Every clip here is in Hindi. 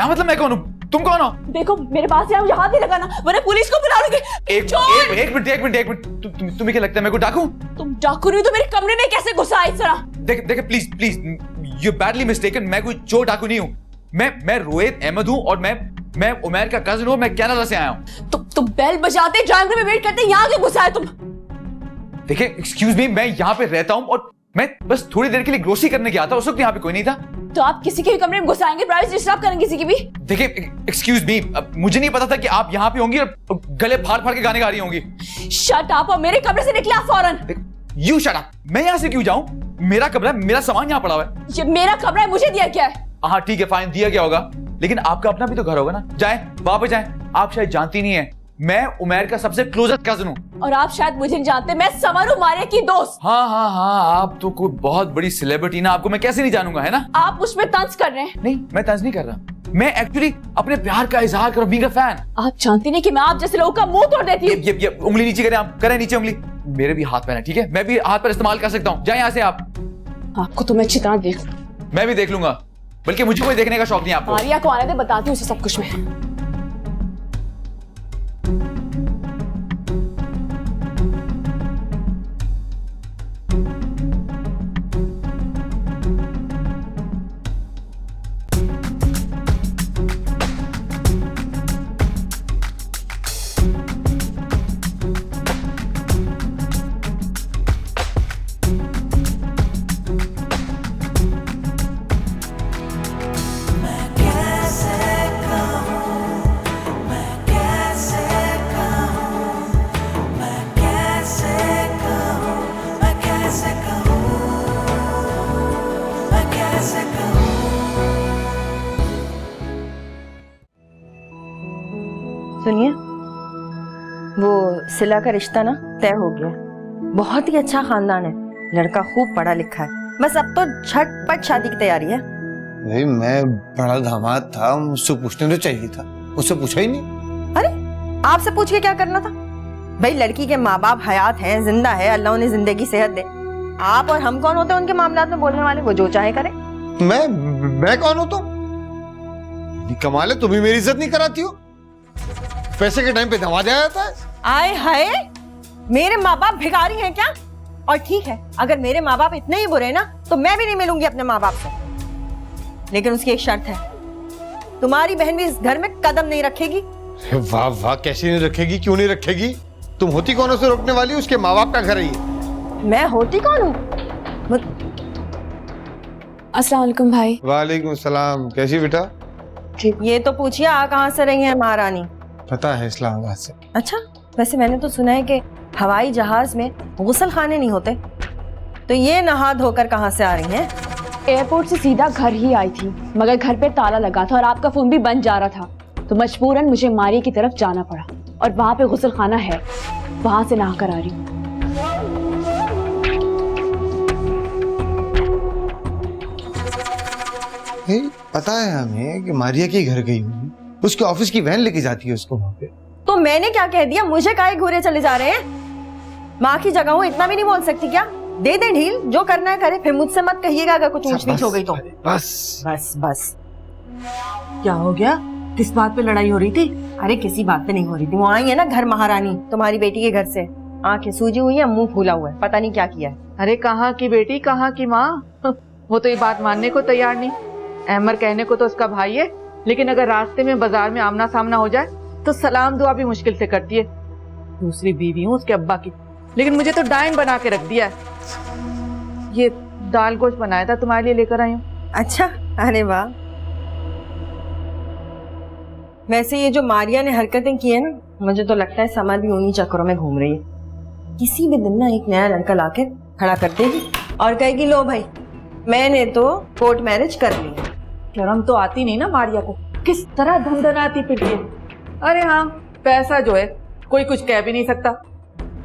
क्या मतलब मैं कौन हूँ? तुम कौन हो? देखो मेरे पास से मुझे हाथ नहीं लगाना वरना पुलिस को बुला लूंगी। एक मिनट तुम्हें क्या लगता है मैं को डाकू? तुम डाकू नहीं तो मेरे कमरे में कैसे घुसा इस तरह? देख प्लीज यू बैडली मिस्टेकन। मैं कोई चोर डाकू नहीं हूँ। मैं रोहित अहमद हूँ और मैं उमैर का कजिन हूँ। मैं कनाडा से आया हूँ। तुम बेल बजाते ड्राइंग रूम में वेट करते यहाँ क्यों घुसा है तुम? देखिए एक्सक्यूज मी, मैं यहाँ पे रहता हूँ और मैं बस थोड़ी देर के लिए ग्रोसरी करने गया था। उस वक्त यहाँ पे कोई नहीं था। तो आप किसी के भी कमरे में घुसाएंगे, प्राइवेसी डिस्टर्ब करेंगे किसी की भी? देखिए एक्सक्यूज मी, मुझे नहीं पता था कि आप यहाँ पे होंगी और गले फाड़ फाड़ के गाने गा रही होंगी। शट अप और मेरे कमरे से निकले आप फौरन। You shut up. मैं यहाँ से क्यों जाऊँ? मेरा कमरा, मेरा सामान यहाँ पड़ा हुआ है। ये मेरा कमरा है, मुझे दिया क्या है? हाँ ठीक है फाइन, दिया क्या होगा, लेकिन आपका अपना भी तो घर होगा ना। जाए वापस जाए। आप शायद जानती नहीं है मैं उमैर का सबसे क्लोजेस्ट कजिन हूँ। और आप शायद मुझे नहीं जानते, मैं समर हूँ मारिया की दोस्त। हाँ आप तो कोई बहुत बड़ी सेलिब्रिटी ना, आपको मैं कैसे नहीं जानूंगा, है ना? आप उसमें तंज कर रहे हैं। नहीं मैं तंज नहीं कर रहा, मैं एक्चुअली अपने प्यार का इजहार कर बीइंग अ फैन। आप जानती नहीं कि मैं आप जैसे लोगों का मुंह तोड़ देती हूँ। ये उंगली नीचे करें, आप करें नीचे उंगली। मेरे भी हाथ पैर है, ठीक है? मैं भी हाथ पैर इस्तेमाल कर सकता हूँ। जाए यहाँ से आप। आपको तो मैं अच्छी तरह देख, मैं भी देख लूंगा, बल्कि मुझे कोई देखने का शौक नहीं आपको। मारिया को आने दे, बताती हूँ उसे सब कुछ मैं। सुनिए, वो सिला का रिश्ता ना तय हो गया। बहुत ही अच्छा खानदान है, लड़का खूब पढ़ा लिखा है। बस अब तो झटपट शादी की तैयारी है। भाई मैं बड़ा दामाद था, मुझसे पूछने तो चाहिए था, मुझसे पूछा ही नहीं। अरे आपसे पूछ के क्या करना था भाई? लड़की के माँ बाप हयात हैं, जिंदा है, अल्लाह उन्हें जिंदगी सेहत दे। आप और हम कौन होते हैं उनके मामलात में बोलने वाले? वो जो चाहे करे। मैं कौन हूं? तुम कमाल है, तुम भी मेरी इज्जत नहीं कराती हो। पैसे के टाइम पे दवा दिया जाता है। आए हाय, मेरे माँ बाप भिखारी हैं क्या? और ठीक है, अगर मेरे माँ बाप इतने ही बुरे ना तो मैं भी नहीं मिलूंगी अपने माँ बाप से। लेकिन उसकी एक शर्त है, तुम्हारी बहन भी इस घर में कदम नहीं रखेगी। वाह वाह, कैसे नहीं रखेगी? क्यों नहीं रखेगी? तुम होती कौन उसे रोकने वाली? उसके माँ बाप का घर है ये। मैं होती कौन हूँ? अस्सलाम वालेकुम भाई। वालेकुम सलाम। कैसी बेटा? ये तो पूछिए, आ कहाँ से रही है महारानी? पता है, इस्लामाबाद से। अच्छा, वैसे मैंने तो सुना है कि हवाई जहाज में गुसल खाने नहीं होते, तो ये नहा धोकर कहाँ से आ रही हैं? एयरपोर्ट से सीधा घर ही आई थी, मगर घर पे ताला लगा था और आपका फोन भी बंद जा रहा था, तो मजबूरन मुझे मारिया की तरफ जाना पड़ा और वहां पे गुसल खाना है, वहां से नहा कर आ रही हूँ। पता है हमें कि मारिया के घर गई हुई, उसके ऑफिस की वैन लेके जाती है उसको वहां पे। तो मैंने क्या कह दिया? मुझे काहे घूरे चले जा रहे हैं? माँ की जगह हूँ, इतना भी नहीं बोल सकती क्या? दे दे ढील, जो करना है करे, फिर मुझसे मत कहिएगा अगर कुछ ऊंच नीच हो गई तो। बस बस बस। क्या हो गया? किस बात पे लड़ाई हो रही थी? अरे किसी बात पे नहीं हो रही थी, वो आई है ना घर महारानी तुम्हारी बेटी के घर से, आंखें सूजी हुई है, मुंह फूला हुआ है, पता नहीं क्या किया है। अरे कहाँ की बेटी, कहाँ की माँ? वो तो ये बात मानने को तैयार नहीं। अहमर कहने को तो उसका भाई है, लेकिन अगर रास्ते में बाजार में आमना सामना हो जाए तो सलाम दुआ भी मुश्किल से करती है। दूसरी बीवी हूँ उसके अब्बा की, लेकिन मुझे तो डायन बना के रख दिया है। ये दाल गोश्त बनाया था, तुम्हारे लिए लेकर आई हूँ। अच्छा, अरे वाह। वैसे ये जो मारिया ने हरकतें की है ना, मुझे तो लगता है समर भी उन्हीं चक्करों में घूम रही है। किसी भी दिन ना एक नया लड़का लाके खड़ा कर देगी और कहेगी लो भाई मैंने तो कोर्ट मैरिज कर ली। शर्म तो आती नहीं ना मारिया को, किस तरह धमधमाती फिरती है। अरे हाँ, पैसा जो है कोई कुछ कह भी नहीं सकता।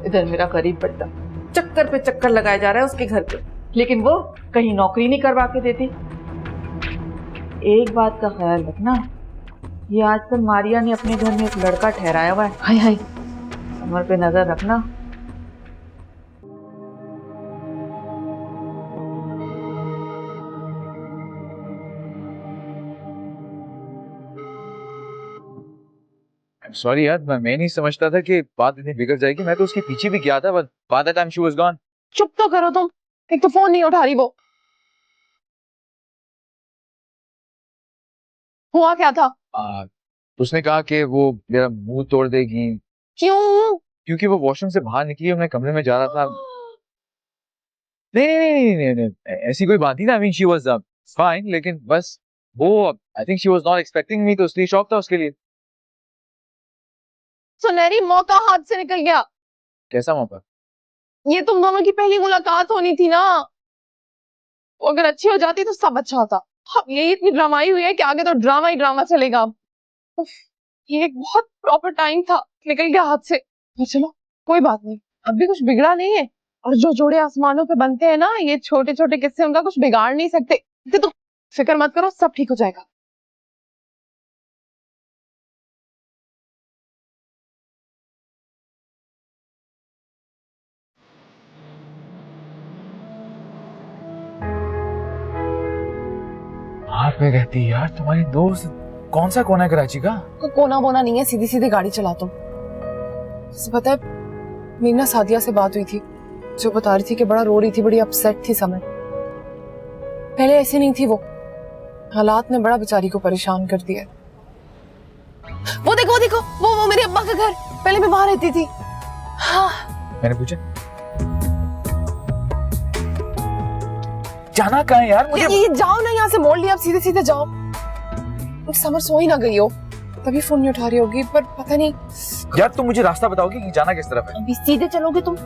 इधर मेरा गरीब बच्चा चक्कर पे चक्कर लगाया जा रहा है उसके घर पे, लेकिन वो कहीं नौकरी नहीं करवा के देती। एक बात का ख्याल रखना, ये आजकल मारिया ने अपने घर में एक लड़का ठहराया हुआ है। हाय हाय, कमर पे नजर रखना। सॉरी यार, मैं नहीं समझता था कि बात इतनी बिगड़ जाएगी। मैं तो उसके पीछे भी गया था, but by the time she was gone. चुप तो करो तुम, एक तो फोन नहीं उठा रही वो। हुआ क्या था? उसने कहा कि वो मेरा मुंह तोड़ देगी। क्यों? क्योंकि वो वॉशरूम से बाहर निकली और मैं कमरे में जा रहा था। नहीं नहीं नहीं नहीं, नहीं, नहीं, ऐसी कोई बात नहीं था। I mean she was fine, लेकिन बस वो I think she was not expecting me, तो इसलिए शॉक था उसके लिए। सुनहरी मौका हाथ से निकल गया। कैसा मौका? ये तुम दोनों की पहली मुलाकात होनी थी ना, वो अगर अच्छी हो जाती तो सब अच्छा होता। अब ये इतनी ड्रामाई हुई है कि आगे तो ड्रामा ही ड्रामा चलेगा। उफ, ये एक बहुत प्रॉपर टाइम था, निकल गया हाथ से। पर चलो कोई बात नहीं, अब भी कुछ बिगड़ा नहीं है। और जो जोड़े आसमानों पे बनते हैं ना, ये छोटे छोटे किस्से उनका कुछ बिगाड़ नहीं सकते। तो फिक्र मत करो, सब ठीक हो जाएगा। आप में रहती है यार तुम्हारी दोस्त? कौन सा कोना है कराची का? कोई कोना बोना नहीं है, सीधी सीधी गाड़ी चला तुम। जैसे पता है, मेरी ना सादिया से बात हुई थी, जो बता रही थी कि बड़ा रो रही थी, बड़ी अपसेट थी समय। पहले ऐसे नहीं थी वो, हालात ने बड़ा बेचारी को परेशान कर दिया। वो देखो वो मेरे अब्बा का घर, पहले मैं वहां रहती थी। हाँ। मैंने पूछा जाना कहाँ है यार? मुझे ये जाओ ना, यहाँ से मोड़ लिया, अब सीधे सीधे जाओ। समर सो ही ना गई हो, तभी फोन नहीं उठा रही होगी, पर पता नहीं। यार तुम मुझे रास्ता बताओगे कि जाना किस तरफ है? अभी सीधे चलोगे तुम?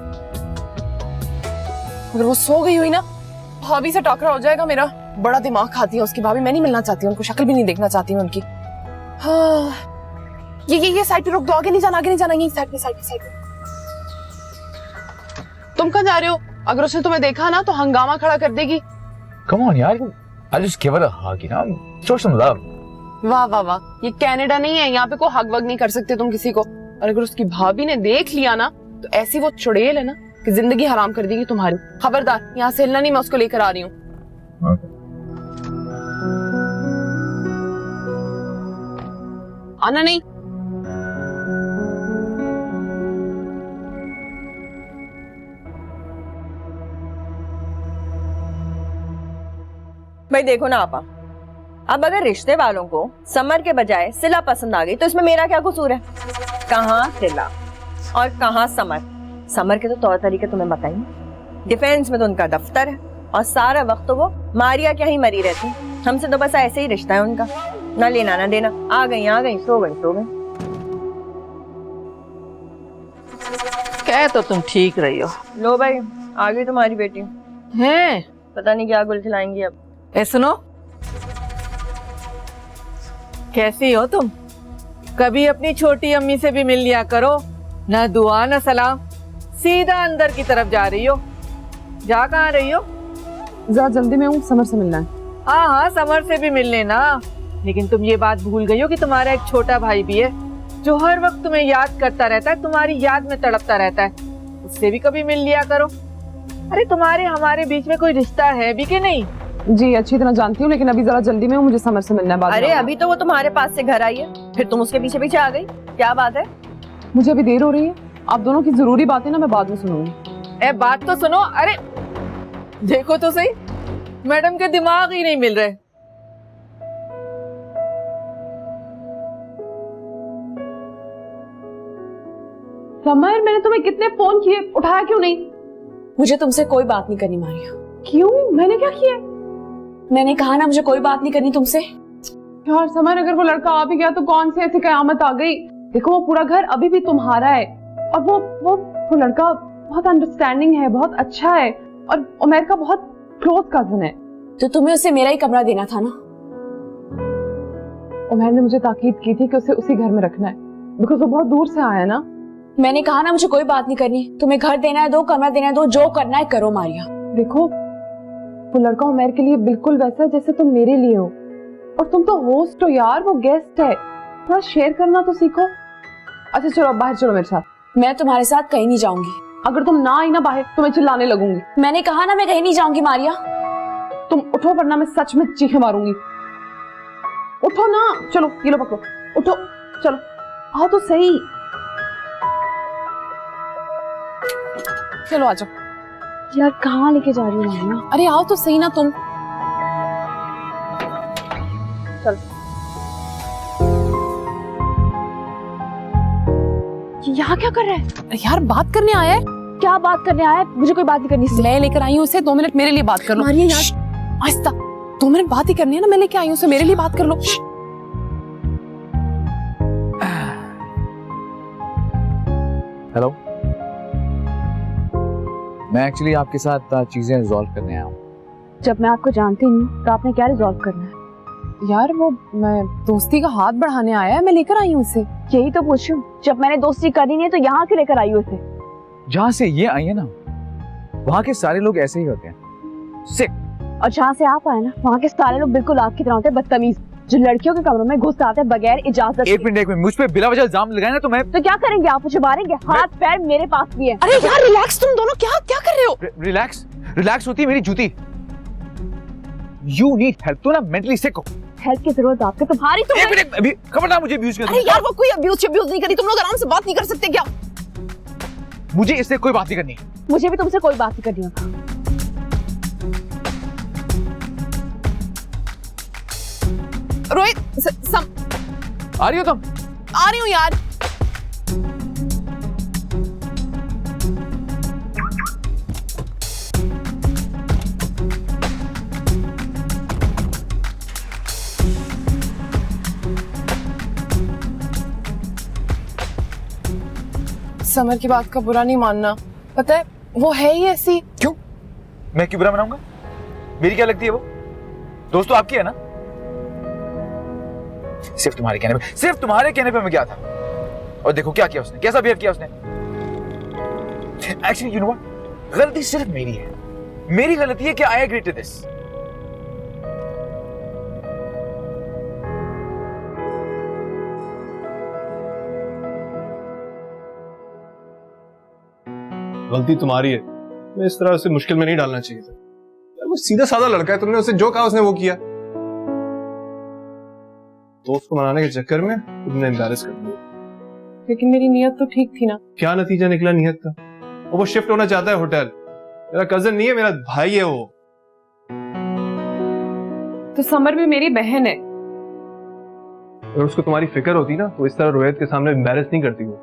अगर वो सो गई हुई ना, भाभी से टकरा हो जाएगा मेरा। बड़ा दिमाग खाती है उसकी भाभी, मैं नहीं मिलना चाहती उनको, शक्ल भी नहीं देखना चाहती मैं उनकी। हाँ। ये साइड पे रोक दो, आगे नहीं जाना, ये साइड पे। तुम कहाँ जा रहे हो? अगर उसने तुम्हें देखा ना तो हंगामा खड़ा कर देगी। Come on यार, I'll just give her a hug, you know, show some love. वाह वाह वाह, ये कनाडा नहीं है, यहाँ पे कोई हक वग नहीं कर सकते तुम किसी को। और अगर उसकी भाभी ने देख लिया ना, तो ऐसी वो चुड़ैल है ना कि जिंदगी हराम कर देगी तुम्हारी। खबरदार, यहाँ से हिलना नहीं, मैं उसको लेकर आ रही हूँ। आना नहीं। भाई देखो ना आपा, अब अगर रिश्ते वालों को समर के बजाय सिला पसंद आ गई तो इसमें मेरा क्या कसूर है? कहाँ सिला और कहाँ समर? समर के तो तौर तरीके तुम्हें बताइए, डिफेंस में तो उनका दफ्तर है और सारा वक्त तो वो मारिया क्या ही मरी रहती। हमसे तो बस ऐसे ही रिश्ता है उनका, ना लेना ना देना। आ गई सो गई। कह तो तुम ठीक रही हो। लो भाई, आ गई तुम्हारी बेटी। हैं? पता नहीं क्या गुल खिलाएंगी अब। ए सुनो, कैसी हो तुम? कभी अपनी छोटी अम्मी से भी मिल लिया करो, ना दुआ ना सलाम, सीधा अंदर की तरफ जा रही हो। जा कहाँ रही हो? जरा जल्दी में हूँ, समर से मिलना है। हाँ, समर से भी मिल लेना, लेकिन तुम ये बात भूल गई हो कि तुम्हारा एक छोटा भाई भी है जो हर वक्त तुम्हें याद करता रहता है, तुम्हारी याद में तड़पता रहता है। उससे भी कभी मिल लिया करो। अरे तुम्हारे हमारे बीच में कोई रिश्ता है भी कि नहीं? जी अच्छी तरह जानती हूँ, लेकिन अभी जरा जल्दी में हूँ, मुझे समर से मिलना है। बाद अरे अभी तो वो तुम्हारे पास से घर आई है, फिर तुम उसके पीछे पीछे आ गई, क्या बात है? मुझे अभी देर हो रही है, आप दोनों की जरूरी बातें ना मैं बाद में सुनूंगी। ए बात तो सुनो। अरे देखो तो सही, मैडम के दिमाग ही नहीं मिल रहे। समर, मैंने तुम्हें कितने फोन किए, उठाया क्यों नहीं? मुझे तुमसे कोई बात नहीं करनी मारिया। क्यों? मैंने क्या किया? मैंने कहा ना मुझे कोई बात नहीं करनी तुमसे। यार समर, अगर वो लड़का आ भी गया तो कौन से ऐसी कयामत आ गई? देखो वो पूरा घर अभी भी तुम्हारा है, और वो लड़का बहुत अंडरस्टैंडिंग है, बहुत अच्छा है, और उमर का बहुत क्लोज कजन है। तो तुम्हें उसे मेरा ही कमरा देना था ना। उमर ने मुझे ताकीद की थी कि उसे उसी घर में रखना है, बिकॉज वो बहुत दूर से आया ना। मैंने कहा ना मुझे कोई बात नहीं करनी, तुम्हें घर देना है दो, कमरा देना है दो, जो करना है करो मारिया। देखो वो लड़का उमर के लिए बिल्कुल वैसा है जैसे तुम मेरे लिए हो, और तुम तो होस्ट हो यार, वो गेस्ट है, थोड़ा शेयर करना तो सीखो। अच्छा चलो अब बाहर चलो मेरे साथ। मैं तुम्हारे साथ कहीं नहीं जाऊंगी। अगर तुम ना आई ना बाहर तो मैं चिल्लाने लगूंगी। मैंने कहा ना मैं कहीं नहीं जाऊंगी मारिया। तुम उठो वरना मैं सच में चीखें मारूंगी। उठो ना, चलो ये लो पकड़ो, उठो चलो। आओ तो सही। चलो आ जाओ। यार कहाँ लेके जा रही हो मान्या? अरे आओ तो सही ना तुम। यहाँ क्या कर रहा है? यार बात करने आया है। क्या बात करने आया है? मुझे कोई बात नहीं करनी इससे। मैं लेकर आई हूँ उसे, 2 मिनट मेरे लिए बात कर लो। मारिया यार, आहिस्ता, 2 मिनट बात ही करनी है ना, मैं लेके आई हूँ उसे, मेरे लिए बात कर लो। हेलो, मैं एक्चुअली आपके साथ चीजें रिजॉल्व करने आया हूँ। जब मैं आपको जानती नहीं तो आपने क्या रिजॉल्व करना है? यार वो मैं दोस्ती का हाथ बढ़ाने आया है, मैं लेकर आई हूँ उसे। यही तो पूछूं, जब मैंने दोस्ती करी नहीं है तो यहाँ क्यों लेकर आई हो इसे? जहाँ से ये आई है ना, वहाँ के सारे लोग ऐसे ही होते हैं, सिक। और जहाँ से आप आए ना, वहाँ के सारे लोग बिल्कुल आपकी तरह होते हैं, बदतमीज, जो लड़कियों के कमरों में घुस आते हैं बगैर इजाजत के। एक मिनट, मुझ पे बिला वजह इल्जाम लगाए ना तो मैं। तो क्या करेंगे आप? मुझे मारेंगे? हाथ पैर मेरे पास भी है। अरे यार रिलैक्स, तुम दोनों क्या क्या कर रहे हो? रिलैक्स होती है मेरी जूती। यू नीड हेल्प, तो ना मेंटली सिक हो। हेल्प की जरूरत आपको? तुम्हारी तो एक मिनट, अभी खबरदार मुझे अब्यूज कर। अरे यार वो कोई अब्यूज नहीं करी, तुम लोग आराम से बात नहीं कर सकते क्या? मुझे इससे कोई बात नहीं करनी। मुझे भी तुमसे कोई बात नहीं करनी होगा। रोहित आ रही हो तुम? आ रही हूँ यार। समर की बात का बुरा नहीं मानना, पता है वो है ही ऐसी। क्यों? मैं क्यों बुरा मनाऊंगा? मेरी क्या लगती है वो? दोस्त तो आपकी है ना? सिर्फ तुम्हारे कहने पे मैं गया था, और देखो क्या किया उसने, कैसा बिहेव किया उसने। एक्चुअली यू नो व्हाट, गलती सिर्फ मेरी है। मेरी गलती है कि आई एग्री टू दिस। गलती तुम्हारी है, मैं इस तरह उसे मुश्किल में नहीं डालना चाहिए था यार। वो सीधा साधा लड़का है, तुमने उसे जो कहा उसने वो किया। दोस्त को मनाने के चक्कर में तुमने एम्बैरेस कर दिया। लेकिन मेरी नीयत तो ठीक थी ना। क्या नतीजा निकला नियत का? वो शिफ्ट होना चाहता है होटल। मेरा कजन नहीं है, मेरा भाई है वो। तो समर भी मेरी बहन है। अगर उसको तुम्हारी फिक्र होती ना तो इस तरह रोहित के सामने एम्बैरेस नहीं करती वो।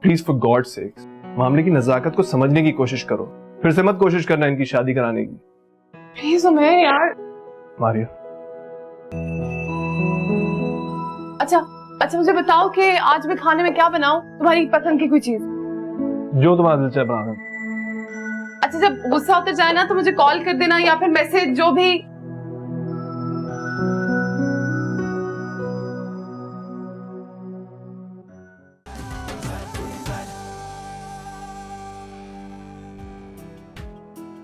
प्लीज फॉर गॉड सेक्स मामले की नजाकत को समझने की कोशिश करो, फिर से मत कोशिश करना इनकी शादी कराने की। प्लीज उमेर यार। मारिया, अच्छा मुझे बताओ कि आज मैं खाने में क्या बनाऊं, तुम्हारी पसंद की कोई चीज। जो तुम्हारा दिल चाहे बना दो। अच्छा जब गुस्सा उतर जाए ना तो मुझे कॉल कर देना या फिर मैसेज, जो भी।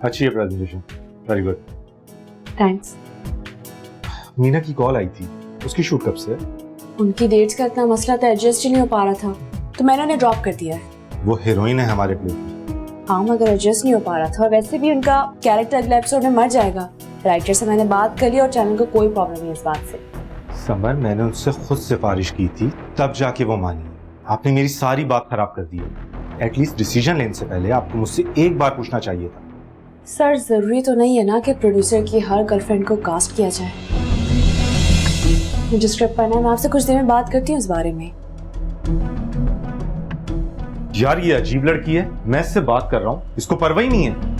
अच्छी है presentation, very good. Thanks. Meena की कॉल आई थी, उसकी शूट कब से है? उनकी डेट्स का इतना मसला था, एडजस्ट ही नहीं हो पा रहा था, तो मैंने उन्हें ड्रॉप कर दिया है। वो हीरोइन है हमारे प्ले में। हाँ मगर एडजस्ट नहीं हो पा रहा था, और वैसे भी उनका कैरेक्टर अगले एपिसोड में मर जाएगा। राइटर से मैंने बात कर ली और चैनल को कोई प्रॉब्लम नहीं इस बात से। समर, मैंने उनसे खुद सिफारिश की थी, तब जाके वो मानी। आपने मेरी सारी बात खराब कर दी है। एटलीस्ट डिसीजन लेने से पहले आपको मुझसे एक बार पूछना चाहिए था। सर जरूरी तो नहीं है ना कि प्रोड्यूसर की हर गर्लफ्रेंड को कास्ट किया जाए। मुझे स्क्रिप्ट पढ़ना है, मैं आपसे कुछ देर में बात करती हूँ इस बारे में। यार ये अजीब लड़की है, मैं इससे बात कर रहा हूँ, इसको परवाह ही नहीं है।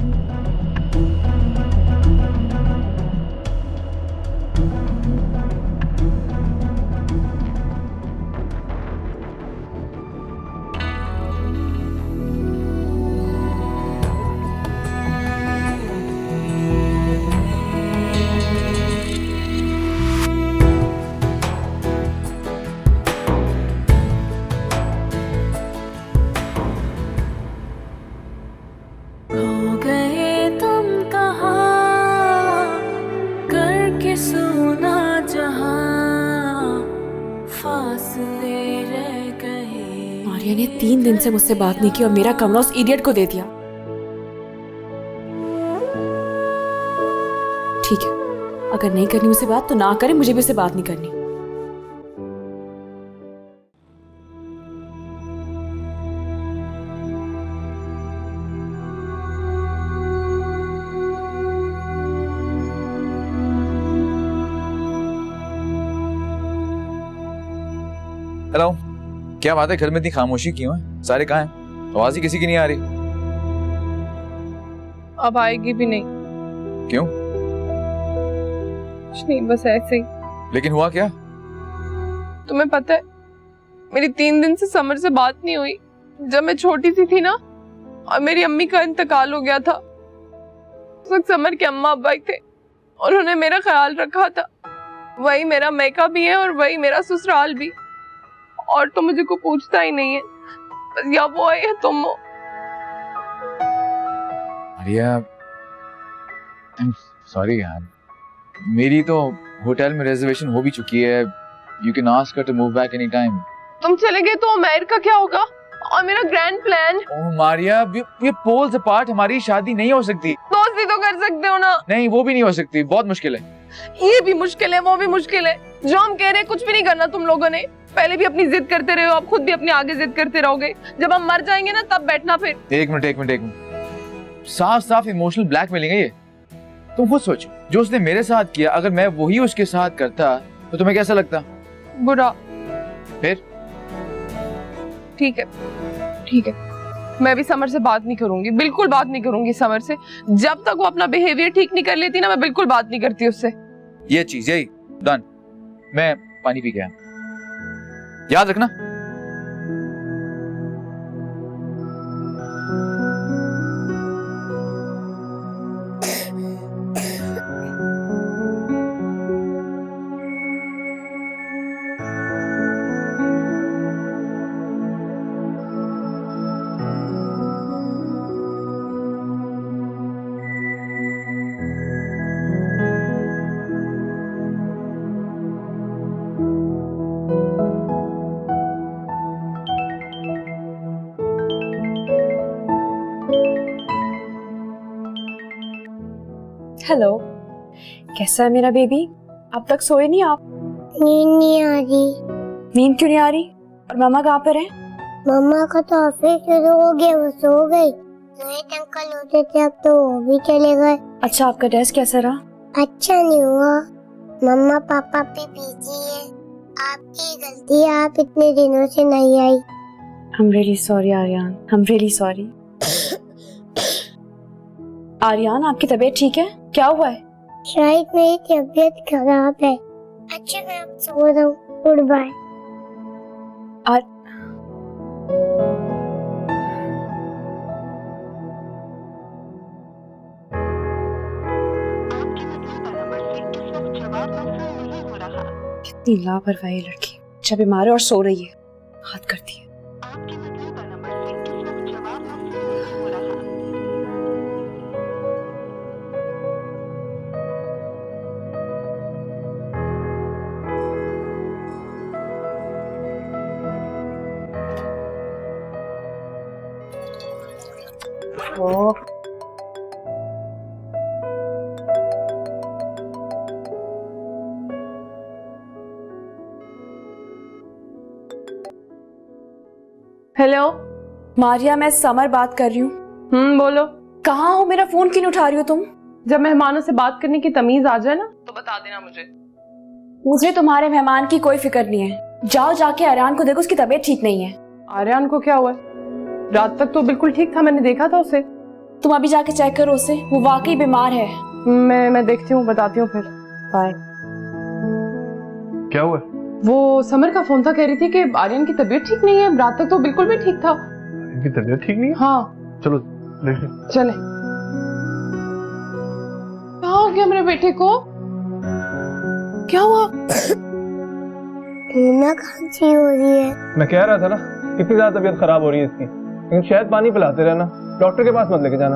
मारिया ने 3 दिन से मुझसे बात नहीं की और मेरा कमरा उस इडियट को दे दिया। ठीक है, अगर नहीं करनी मुझसे बात तो ना करे, मुझे भी उससे बात नहीं करनी। हेलो, क्या बात है, घर में इतनी खामोशी क्यों है? सारे कहाँ हैं? आवाज ही किसी की नहीं आ रही। अब आएगी भी नहीं। क्यों? कुछ नहीं, बस ऐसे ही। लेकिन हुआ क्या? तुम्हें पता है, मेरी 3 दिन से समर से बात नहीं हुई। जब मैं छोटी सी थी ना, और मेरी अम्मी का इंतकाल हो गया था, उस वक्त समर के अम्मा अब्बा ही थे और उन्होंने मेरा ख्याल रखा था। वही मेरा मैका भी है और वही मेरा ससुराल भी। और तो मुझे को पूछता ही नहीं है, बस या वो है या तुम हो। मारिया, आई एम सॉरी यार, मेरी तो होटल में रिजर्वेशन हो भी चुकी है। You can ask her to move back any time. तुम चले गए तो अमेर का क्या होगा? और मेरा ग्रैंड प्लान? ओह मारिया, ये पोल्स अपार्ट, हमारी शादी नहीं हो सकती। दोस्ती तो कर सकते हो ना। नहीं, वो भी नहीं हो सकती, बहुत मुश्किल है। ये भी मुश्किल है, वो भी मुश्किल है। जो हम कह रहे हैं कुछ भी नहीं करना तुम लोगों ने। पहले भी अपनी जिद करते रहे हो, अब खुद भी अपनी आगे जिद करते रहोगे। जब हम मर जाएंगे ना, तब बैठना फिर। एक मिनट, साफ साफ इमोशनल ब्लैकमेलिंग है ये। तुम खुद सोचो, जो उसने मेरे साथ किया, अगर मैं वही उसके साथ करता तो तुम्हें कैसा लगता? बुरा। फिर? ठीक है, मैं भी समर से बात नहीं करूंगी, बिल्कुल बात नहीं करूंगी समर से। जब तक वो अपना बिहेवियर ठीक नहीं कर लेती ना, मैं बिल्कुल बात नहीं करती उससे। ये चीज यही डन। मैं पानी पी गया, याद रखना। हेलो, कैसा है मेरा बेबी? अब तक सोए नहीं आप? नींद नहीं आ रही। नींद क्यों नहीं आ रही? और मामा कहाँ पर है? मम्मा का तो ऑफिस शुरू हो गया, वो सो गई। रोहित अंकल होते थे, अब तो वो भी चले गए। अच्छा, आपका टेस्ट कैसा रहा? अच्छा नहीं हुआ, मम्मा पापा भी बिजी है। आपकी गलती है, आप इतने दिनों से नहीं आई। I'm really sorry Aryan, I'm really sorry। Aryan, आपकी तबीयत ठीक है? क्या हुआ है? शायद मेरी तबीयत खराब है। अच्छा मैं अब सो रहा हूँ, गुड बाय। कितनी लापरवाही लड़की, जब बीमार है और सो रही है, हाथ करती है। ओह, हेलो मारिया, मैं समर बात कर रही हूँ। बोलो। कहाँ हो? मेरा फोन क्यों नहीं उठा रही हो तुम? जब मेहमानों से बात करने की तमीज आ जाए ना, तो बता देना मुझे। मुझे तुम्हारे मेहमान की कोई फिक्र नहीं है। जाओ जाके आर्यन को देखो, उसकी तबीयत ठीक नहीं है। आर्यन को क्या हुआ? रात तक तो बिल्कुल ठीक था, मैंने देखा था उसे। तुम अभी जाके चेक करो उसे, वो वाकई बीमार है। मैं देखती हूँ, बताती हूँ फिर। बाय। क्या हुआ? वो समर का फोन था, कह रही थी कि आर्यन की तबीयत ठीक नहीं है। रात तक तो बिल्कुल भी ठीक था। इनकी तबीयत ठीक नहीं है? हाँ चलो देखते। चले। क्या हो गया मेरे बेटे को? क्या हुआ? ना खांसी हो रही है। मैं कह रहा था ना, कितनी ज्यादा तबीयत खराब हो रही है इसकी। लेकिन शायद पानी पिलाते रहना, डॉक्टर के पास मत लेके जाना।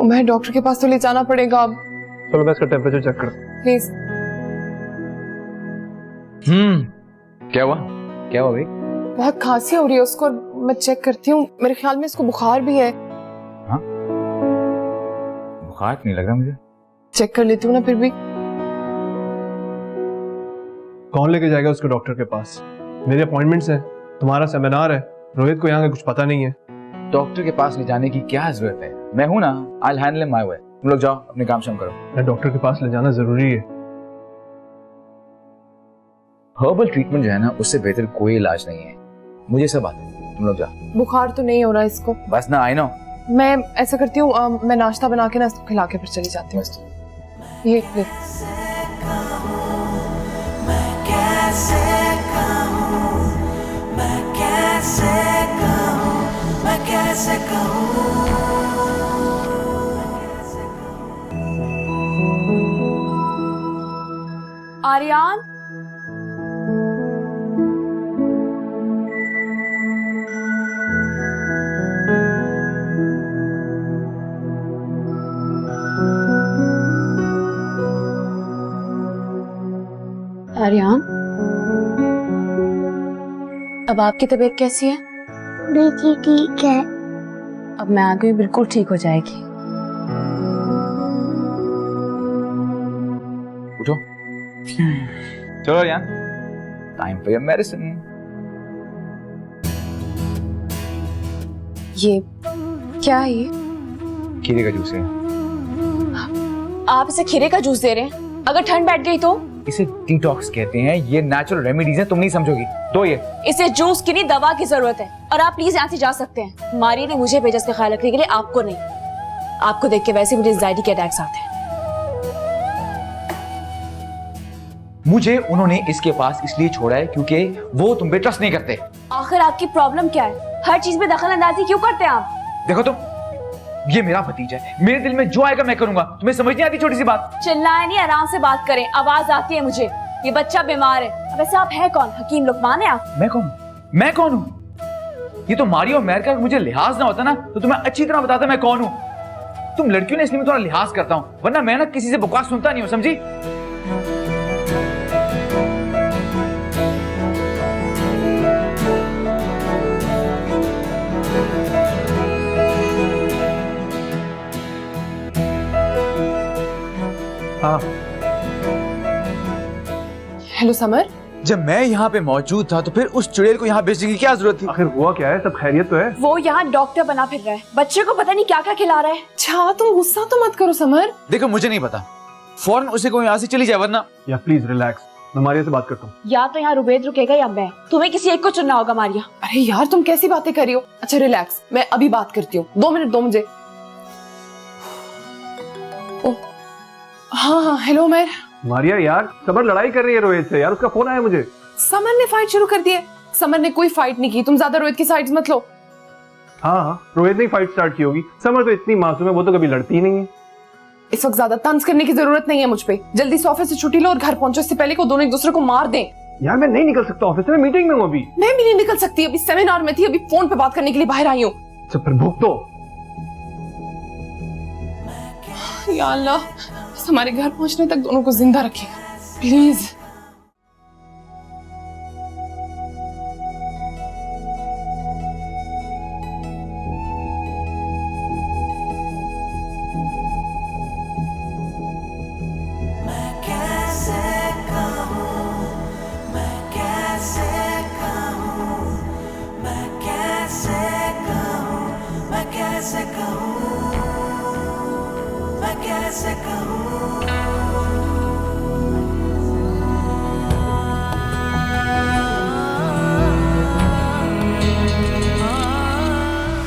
मैं डॉक्टर के पास तो ले जाना पड़ेगा अब। चलो मैं इसका टेम्परेचर चेक कर। प्लीज। क्या हुआ भाई? बहुत खांसी हो रही है उसको, मैं चेक करती हूँ। मेरे ख्याल में इसको बुखार भी है। हाँ, बुखार नहीं लग रहा मुझे। चेक कर लेती हूँ ना फिर भी। कौन लेके जाएगा उसको डॉक्टर के पास? मेरे अपॉइंटमेंट्स हैं, तुम्हारा सेमिनार है, रोहित को यहाँ का कुछ पता नहीं है। डॉक्टर के पास ले जाने की क्या जरूरत है? मैं हूं ना, I'll handle him my way। तुम लोग जाओ, अपने काम शाम करो। डॉक्टर के पास ले जाना जरूरी है। हर्बल ट्रीटमेंट जो है ना उससे बेहतर कोई इलाज नहीं है, मुझे सब आता है। तुम लोग जाओ। बुखार तो नहीं हो रहा इसको। बस ना, आई नो। मैं ऐसा करती हूँ, मैं नाश्ता बना के ना इसको खिला के फिर चली जाती हूँ। ये ले। आर्यन, आर्यन, अब आपकी तबीयत कैसी है? बेटी ठीक है। अब मैं आ गई, बिल्कुल ठीक हो जाएगी। उठो। चलो यार, टाइम फॉर योर मेडिसिन। ये क्या है? ये खीरे का जूस है। आप इसे खीरे का जूस दे रहे हैं? अगर ठंड बैठ गई तो? इसे डिटॉक्स कहते हैं, ये नेचुरल रेमेडीज हैं, तुम नहीं समझोगी तो ये। इसे जूस की नहीं, दवा की जरूरत है। और आप प्लीज यहाँ से जा सकते हैं। मारिया ने मुझे भेजा इसका ख्याल रखने के लिए, आपको नहीं। आपको देख के वैसे मुझे एंजाइटी के अटैक्स आते हैं। मुझे उन्होंने इसके पास इसलिए छोड़ा है क्योंकि वो तुम पे ट्रस्ट नहीं करते। आखिर आपकी प्रॉब्लम क्या है? हर चीज में दखल अंदाजी क्यों करते हैं आप? देखो तुम, ये मेरा भतीजा है, मेरे दिल में जो आएगा मैं करूंगा। तुम्हें समझ नहीं आती छोटी सी बात? चिल्लाए नहीं, आराम से बात करें। आवाज आती है मुझे। ये बच्चा बीमार है। वैसे आप है कौन? हकीम लुकमान है आप? मैं कौन? मैं कौन हूँ? ये तो मारिया और मैर का मुझे लिहाज ना होता ना तो तुम्हें अच्छी तरह बताता मैं कौन हूँ। तुम लड़कियों ने इसलिए मैं थोड़ा लिहाज करता हूँ, वरना मैं ना किसी से बकवास सुनता नहीं हूँ, समझी? हाँ, हेलो समर। जब मैं यहाँ पे मौजूद था तो फिर उस चुड़ैल को यहाँ भेजने की क्या जरूरत थी? आखिर हुआ क्या है? सब खैरियत तो है? वो यहाँ डॉक्टर बना फिर रहा है। बच्चे को पता नहीं क्या क्या खिला रहा है। अच्छा तुम गुस्सा तो मत करो समर। देखो मुझे नहीं पता, फौरन उसे को यहाँ से चली जाए वरना। या प्लीज रिलैक्स, मैं मारिया से बात करता हूँ। या तो यहाँ रुबैद रुकेगा या मैं। तुम्हें किसी एक को चुनना होगा मारिया। अरे यार तुम कैसी बातें कर रही हो? अच्छा रिलैक्स, मैं अभी बात करती हूँ। 2 मिनट दो मुझे। हाँ हाँ हेलो मैर। मारिया यार, समर लड़ाई कर रही है रोहित से यार, उसका फोन आया मुझे। समर ने फाइट शुरू कर दी है। समर ने कोई फाइट नहीं की, तुम ज्यादा रोहित की साइड्स मत लो। हाँ हाँ, रोहित ने फाइट स्टार्ट की होगी। समर तो इतनी मासूम है, वो तो कभी लड़ती ही नहीं है। इस वक्त ज्यादा तंज करने की जरूरत नहीं है मुझ पे। जल्दी से ऑफिस से छुट्टी लो और घर पहुंचो, इससे पहले को दोनों एक दूसरे को मार दें। यार मैं नहीं निकल सकता ऑफिस से, मैं मीटिंग में हूँ अभी। मैं भी नहीं निकल सकती, अभी सेमिनार में थी, अभी फोन पे बात करने के लिए बाहर आई हूँ। अच्छा फिर भूख तो। या अल्लाह, बस हमारे घर पहुंचने तक दोनों को जिंदा रखिएगा प्लीज।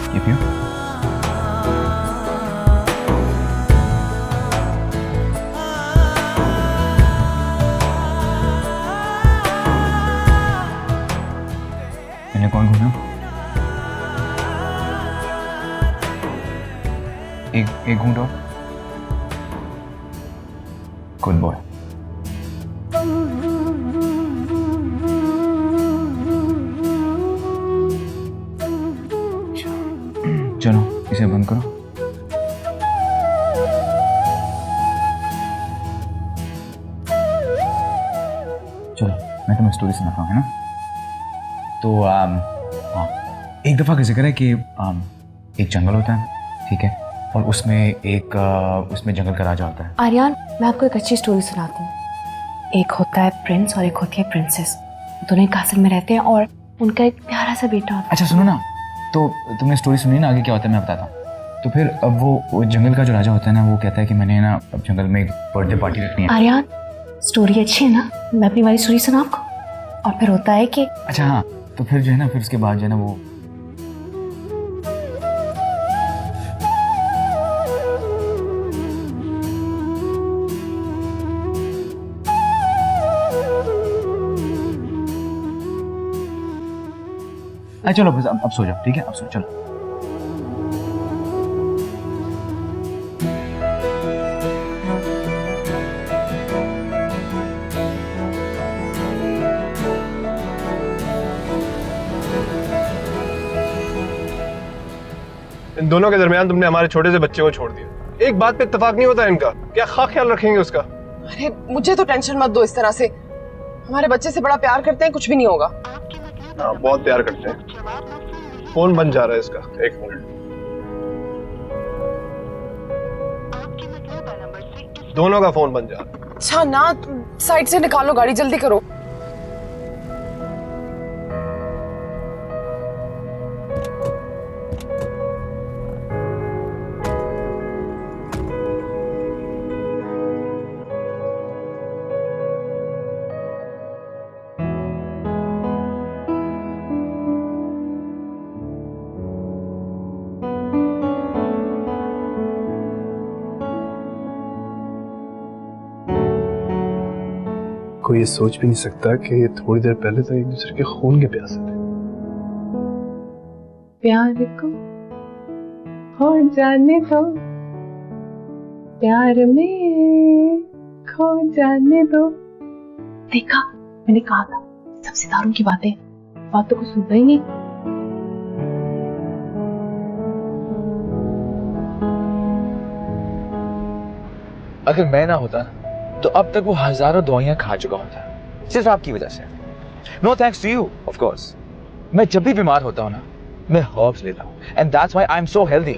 ये पियो। मैंने कौन घूमा? एक घूंट और। Good boy. चलो इसे बंद करो। चलो मैं तुम्हें स्टोरी सुनाता हूँ, है ना? तो हाँ, एक दफ़ा का जिक्र है कि एक जंगल होता है, ठीक है, और उसमें जंगल का राजा होता है। आर्यन, मैं आपको एक अच्छी स्टोरी सुनाती हूँ। एक होता है प्रिंस और एक होती है प्रिंसेस। दोनों एक कासल में रहते हैं और उनका एक प्यारा सा बेटा होता है। अच्छा सुनो ना, तो तुमने स्टोरी सुनी ना, आगे क्या होता है मैं बताता हूँ। तो फिर अब वो जंगल का जो राजा होता है ना, वो कहता है कि मैंने ना अब जंगल में एक बर्थडे पार्टी रखनी है। आर्यन, स्टोरी अच्छी है ना? मैं अपनी वाली स्टोरी सुना आपको? और फिर होता है कि अच्छा हाँ, तो फिर जो है ना, फिर उसके बाद जो है ना वो चलो बस अब सो जाओ, ठीक है? अब सो चलो। इन दोनों के दरमियान तुमने हमारे छोटे से बच्चे को छोड़ दिया। एक बात पे इत्तेफाक नहीं होता इनका, क्या ख्याल रखेंगे उसका? अरे मुझे तो टेंशन मत दो इस तरह से, हमारे बच्चे से बड़ा प्यार करते हैं, कुछ भी नहीं होगा। हाँ, बहुत प्यार करते हैं। फोन बंद जा रहा है इसका, एक मिनट। दोनों का फोन बंद जा रहा है। अच्छा ना, साइड से निकालो गाड़ी, जल्दी करो। कोई ये सोच भी नहीं सकता कि ये थोड़ी देर पहले तक एक दूसरे के खून के प्यासे थे। प्यार को हो जाने दो, प्यार में खो जाने दो। देखा, मैंने कहा था सब सितारों की बातें, बातों को सुनता ही नहीं। अगर मैं ना होता तो अब तक वो हजारों दवाइयां खा चुका होता, सिर्फ आपकी वजह से। No thanks to you of course. मैं जब भी बीमार होता हूं ना, मैं हर्ब्स लेता हूं, and that's why I am so healthy.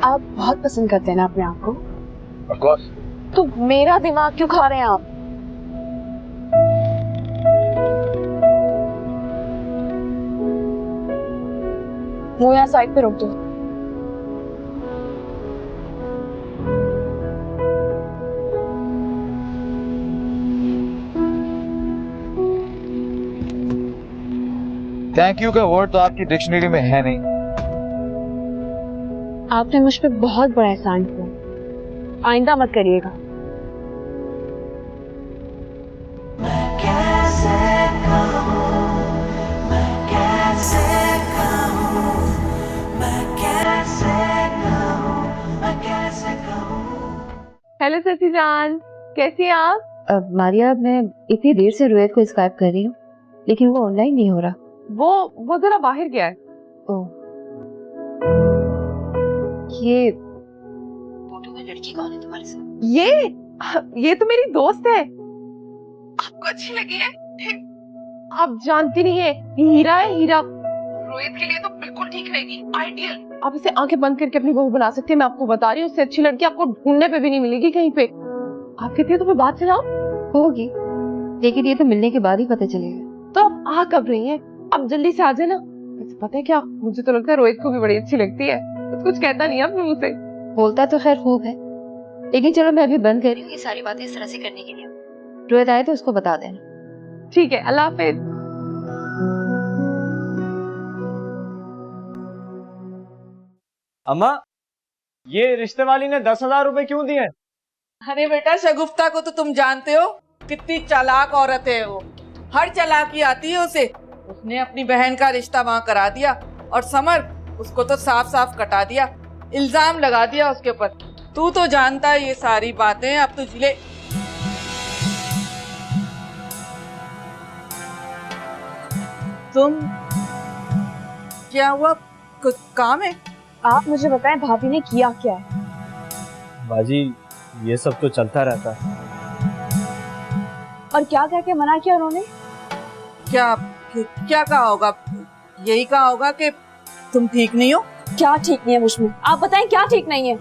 आप बहुत पसंद करते हैं ना अपने आप को, ऑफ कोर्स। तो मेरा दिमाग क्यों खा रहे हैं आप? वो यहाँ साइड पे रोक दो। थैंक यू का वर्ड तो आपकी डिक्शनरी में है नहीं। आपने मुझ पे बहुत बड़ा एहसान किया, आइंदा मत करिएगा। हेलो सची जान, कैसी हैं आप? मारिया, मैं इतनी देर से रोहित को स्काइप कर रही हूँ, लेकिन वो ऑनलाइन नहीं हो रहा। वो जरा बाहर गया है। ओह, ये फोटो में लड़की कौन है तुम्हारे साथ? ये तो मेरी दोस्त है। आपको अच्छी लगी है? आप जानती नहीं है, हीरा है हीरा। रोहित के लिए तो बिल्कुल ठीक रहेगी, आइडियल। आप इसे आंखें बंद करके अपनी बहू बना सकते हैं, मैं आपको बता रही हूँ। इससे अच्छी लड़की आपको ढूंढने पे भी नहीं मिलेगी कहीं पे। आप कहती है तो मैं बात से होगी, लेकिन ये तो मिलने के बाद ही पता चलेगा। तो आप आ कब रही हैं? आप जल्दी से आ जाए ना। वैसे पता है क्या, मुझे तो लगता है रोहित को भी बड़ी अच्छी लगती है। कुछ कहता नहीं है अपने मुंह से। बोलता तो खैर खूब है, लेकिन चलो मैं अभी बंद कर रही हूँ ये सारी बातें इस तरह से करने के लिए। रोहित आए तो उसको बता देना। ठीक है, अल्लाह हाफिज। अम्मा, ये रिश्ते वाली ने 10,000 रुपए क्यों दिए? अरे बेटा, शगुफ्ता को तो तुम जानते हो, कितनी चालाक औरत है वो। हर चालाकी आती है उसे। उसने अपनी बहन का रिश्ता वहां करा दिया और समर उसको तो साफ साफ कटा दिया, इल्जाम लगा दिया उसके ऊपर। तू तो जानता है ये सारी बातें। अब तो जिले तुम क्या हुआ, कुछ काम है? आप मुझे बताएं भाभी ने किया क्या है? बाजी, ये सब तो चलता रहता है। और क्या कह के मना किया उन्होंने? क्या कहा होगा? यही कहा होगा कि तुम ठीक नहीं हो। क्या ठीक नहीं है मुझमें? आप बताएं क्या ठीक नहीं है?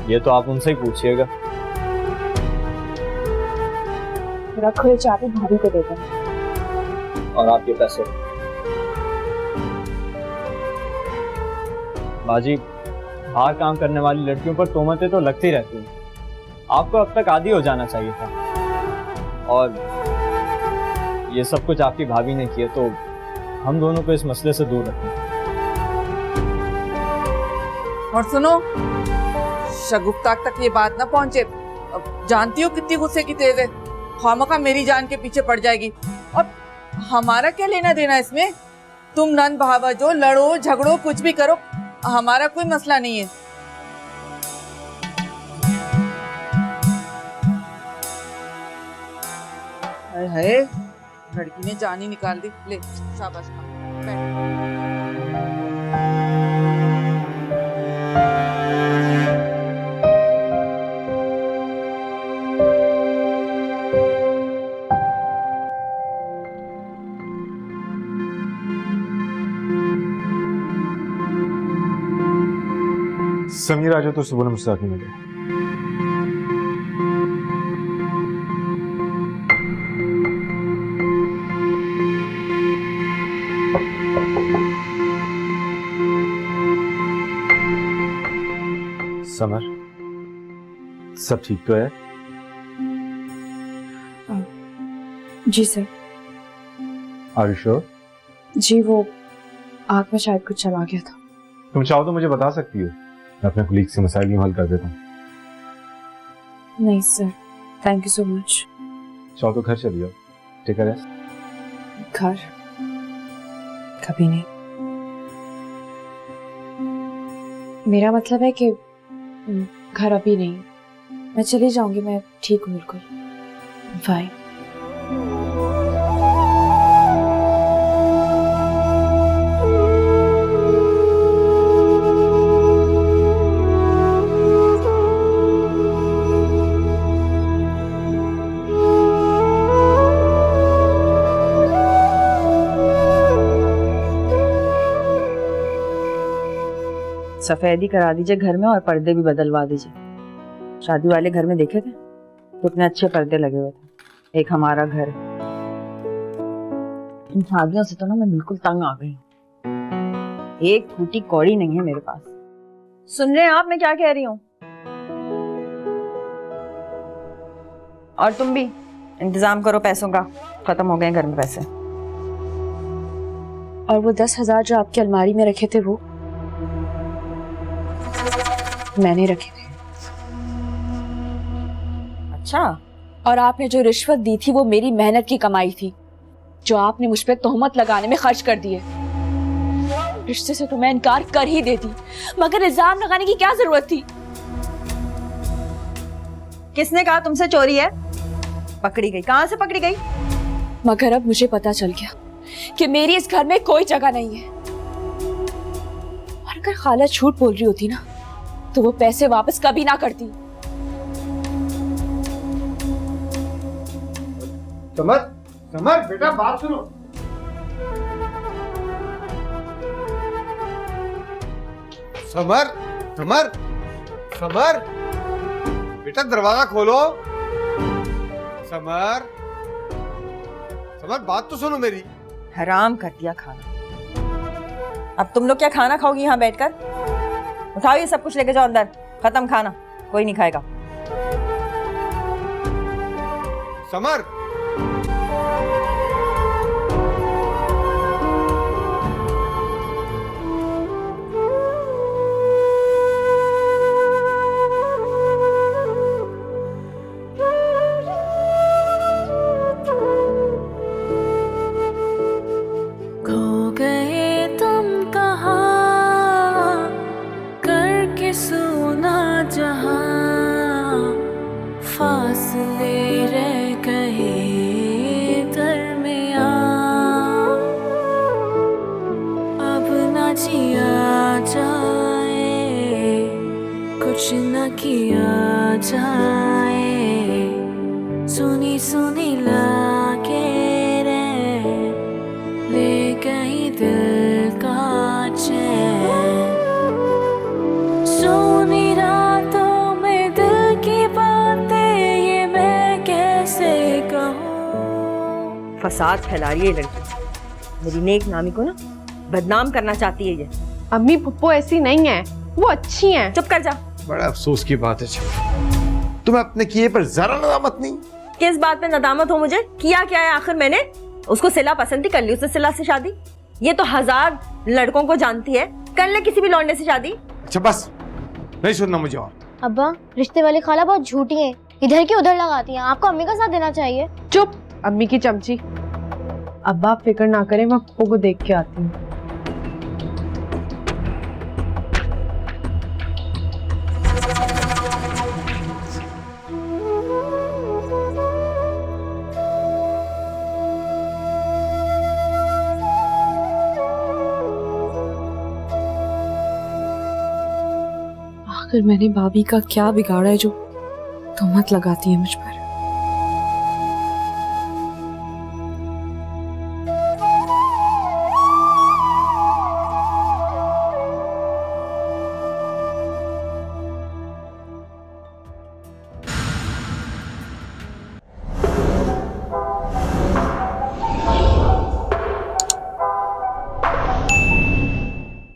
ये तो आप उनसे ही पूछिएगा। रखो ये चाबी, भाभी को दे दो। और आपके पैसे। बाजी, बाहर काम करने वाली लड़कियों पर तोहमतें तो लगती रहती हैं, आपको अब तक आदी हो जाना चाहिए था। और ये सब कुछ आपकी भाभी ने किया, तो हम दोनों को इस मसले से दूर रखें। और सुनो, शगुफ्ता तक ये बात ना पहुंचे। अब जानती हो कितनी गुस्से की तेज है, खामखा मेरी जान के पीछे पड़ जाएगी। और हमारा क्या लेना देना इसमें? तुम नन भावजो, लड़ो झगड़ो कुछ भी करो, हमारा कोई मसला नहीं है। हाय हाय, लड़की ने जान ही निकाल दी। ले शाबाश, बैठ। समीर आ जाओ तो सुबह मुझसे आके मिले। समर, सब ठीक तो है? जी सर। Are you sure? जी वो आग में शायद कुछ चला गया था। तुम चाहो तो मुझे बता सकती हो, मैं अपने कुलीग से मसाइल यूं हल कर देता हूँ। नहीं sir, thank you so much. चाहो तो घर चली जाओ, टेक अ रेस्ट। घर कभी नहीं। मेरा मतलब है कि घर अभी नहीं, मैं चली जाऊंगी, मैं ठीक हूँ बिल्कुल। बाय। सफेदी करा दीजिए घर में और पर्दे भी बदलवा दीजिए। शादी वाले घर में देखे थे कितने अच्छे पर्दे लगे हुए थे। एक हमारा घर। इन शादियों से तो ना मैं बिल्कुल तंग आ गई हूँ। एक फूटी कौड़ी नहीं है मेरे पास। सुन रहे हैं आप मैं क्या कह रही हूँ? और तुम भी इंतजाम करो पैसों का, खत्म हो गए घर में पैसे। और वो 10,000 जो आपकी अलमारी में रखे थे वो मैंने रखे थे। अच्छा। और आपने जो रिश्वत दी थी वो मेरी मेहनत की कमाई थी, जो आपने मुझ पे तोहमत लगाने में खर्च कर दिए। रिश्ते से तो मैं इनकार कर ही देती, मगर इल्जाम लगाने की क्या जरूरत थी? किसने कहा तुमसे चोरी है? पकड़ी गई? कहां से पकड़ी गई? मगर अब मुझे पता चल गया कि मेरी इस घर में कोई जगह नहीं है। और अगर खाला झूठ बोल रही होती ना, तो वो पैसे वापस कभी ना करती। समर, समर बेटा बात सुनो। समर, समर, समर बेटा दरवाजा खोलो। समर, समर बात तो सुनो मेरी। हराम कर दिया खाना। अब तुम लोग क्या खाना खाओगी यहाँ बैठकर? उठाओ ये सब कुछ लेके जाओ अंदर। खत्म खाना, कोई नहीं खाएगा। समर, खो गए तुम कहाँ करके सोना जहाँ, फासले रह गए दरमियाँ। अब न जिया जाए, कुछ न किया जाए, सुनी सुनी लागे ले गई दिल का चैन। सोनी रातों में दिल की बातें ये मैं कैसे कहूँ। फसाद फैला रही है ये लड़की। मेरी नेक नामी को ना बदनाम करना चाहती है ये। अम्मी पुप्पो ऐसी नहीं है, वो अच्छी हैं। चुप कर जा। बड़ा अफसोस की बात है। तुम्हें अपने किए पर जरा नदामत नहीं? किस बात पे नदामत हो मुझे? किया क्या है आखिर मैंने? उसको सिला पसंद थी, कर ली उससे सिला से शादी। ये तो 1000 लड़कों को जानती है, कर ले किसी भी लौंडे से शादी। अच्छा बस, नहीं सुनना मुझे और। अब्बा, रिश्ते वाली खाला बहुत झूठी है, इधर की उधर लगाती हैं। आपको अम्मी का साथ देना चाहिए। चुप, अम्मी की चमची। अब्बा आप फिक्र ना करें, मैं पप्पू को देख के आती हूँ। आखिर मैंने भाभी का क्या बिगाड़ा है जो तहमत लगाती है मुझ पर।